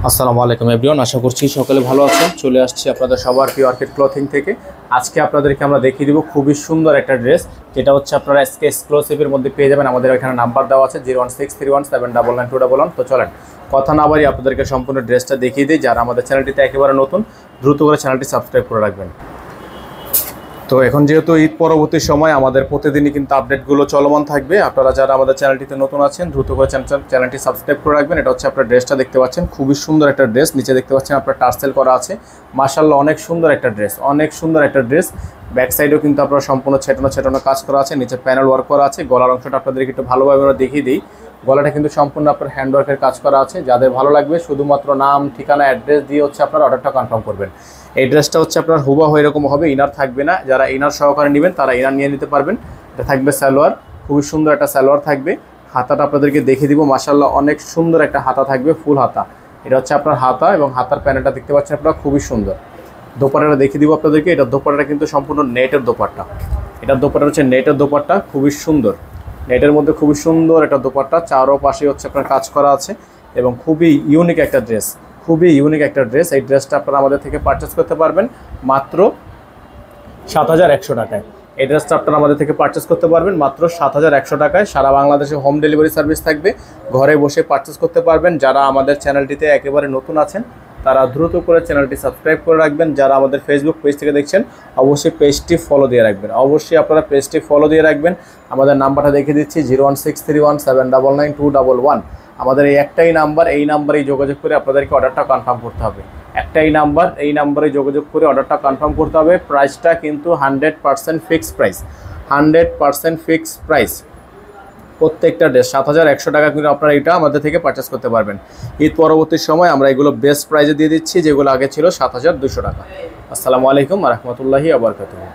আসসালামু আলাইকুম এভরিওয়ান, আশা করছি সকলে ভালো আছেন। চলে আসছি আপনাদের সবার প্রিয় অর্কিড ক্লথিং থেকে। আজকে আপনাদেরকে আমরা দেখিয়ে দিব খুবই সুন্দর একটা ড্রেস, যেটা হচ্ছে আপনারা আজকে এক্সক্লুসিভের মধ্যে পেয়ে যাবেন। আমাদের এখানে নাম্বার দেওয়া আছে 01631799292। তো চলেন কথা না বাড়িয়ে আপনাদেরকে সম্পূর্ণ ড্রেসটা দেখিয়ে দিই। যারা আমাদের চ্যানেলটিতে একেবারে নতুন, দ্রুত করে চ্যানেলটি সাবস্ক্রাইব করে রাখবেন। তো এখন যেহেতু ঈদ পরবর্তী সময়, আমাদের প্রতিদিনই কিন্তু আপডেটগুলো চলমান থাকবে। আপনারা যারা আমাদের চ্যানেলটিতে নতুন আছেন, দ্রুত করে চ্যানেলটি সাবস্ক্রাইব করে রাখবেন। এটা হচ্ছে আপনার ড্রেসটা দেখতে পাচ্ছেন, খুবই সুন্দর একটা ড্রেস। নিচে দেখতে পাচ্ছেন আপনার টার্সেল করা আছে, মাশাআল্লাহ অনেক সুন্দর একটা ড্রেস, অনেক সুন্দর একটা ড্রেস। ব্যাক সাইডেও কিন্তু আপনার সম্পূর্ণ ছেটানো কাজ করা আছে, নিচে প্যানেল ওয়ার্ক করা আছে। গলার অংশটা আপনাদেরকে একটু ভালোভাবে আমরা দেখিয়ে দিই। গলাটা কিন্তু সম্পূর্ণ আপনার হ্যান্ডওয়ার্কের কাজ করা আছে। যাদের ভালো লাগবে শুধুমাত্র নাম, ঠিকানা, অ্যাড্রেস দিয়ে হচ্ছে আপনার অর্ডারটা কনফার্ম করবেন। এই ড্রেসটা হচ্ছে আপনার হুবহু এরকম হবে, ইনার থাকবে না। যারা ইনার সহকারে নেবেন তারা ইনার নিয়ে নিতে পারবেন। এটা থাকবে সালোয়ার, খুবই সুন্দর একটা সালোয়ার থাকবে। হাতাটা আপনাদেরকে দেখে দিব, মাশাআল্লাহ অনেক সুন্দর একটা হাতা থাকবে, ফুল হাতা। এটা হচ্ছে আপনার হাতা, এবং হাতার প্যানেলটা দেখতে পাচ্ছেন আপনারা, খুবই সুন্দর। দোপাট্টাটা দেখিয়ে দিব আপনাদেরকে। এটা দোপাট্টাটা কিন্তু সম্পূর্ণ নেটের দোপাট্টা। এটার দোপাট্টা হচ্ছে নেটের দোপাট্টা, খুবই সুন্দর। নেটের মধ্যে খুবই সুন্দর একটা দোপাট্টা, চারো পাশে হচ্ছে আপনার কাজ করা আছে, এবং খুবই ইউনিক একটা ড্রেস, খুবই ইউনিক একটা ড্রেস। এই ড্রেসটা আপনারা আমাদের থেকে পারচেস করতে পারবেন মাত্র 7100 টাকায়। এই ড্রেসটা আপনারা আমাদের থেকে পারচেস করতে পারবেন মাত্র 7100 টাকায়। সারা বাংলাদেশে হোম ডেলিভারি সার্ভিস থাকবে, ঘরে বসে পারচেস করতে পারবেন। যারা আমাদের চ্যানেলটিতে একেবারে নতুন আছেন তারা দ্রুত করে চ্যানেলটি সাবস্ক্রাইব করে রাখবেন। যারা আমাদের ফেসবুক পেজ থেকে দেখছেন অবশ্যই পেজটি ফলো দিয়ে রাখবেন, অবশ্যই আপনারা পেজটি ফলো দিয়ে রাখবেন। আমাদের নাম্বারটা দেখে দিচ্ছি 01631799211। আমাদের এই একটাই নাম্বার, এই নাম্বারেই যোগাযোগ করে আপনাদেরকে অর্ডারটা কনফার্ম করতে হবে। একটাই নাম্বার, এই নাম্বারে যোগাযোগ করে অর্ডারটা কনফার্ম করতে হবে। প্রাইসটা কিন্তু 100% ফিক্সড প্রাইস, 100% ফিক্সড প্রাইস। প্রত্যেকটা ড্রেস 7100 টাকা কিন্তু আপনারা এটা আমাদের থেকে পারচেস করতে পারবেন। ঈদ পরবর্তী সময় আমরা এগুলো বেস্ট প্রাইসে দিয়ে দিচ্ছি, যেগুলো আগে ছিল 7200 টাকা। আসসালামু আলাইকুম ওয়া রাহমাতুল্লাহি ওয়া বারাকাতুহু।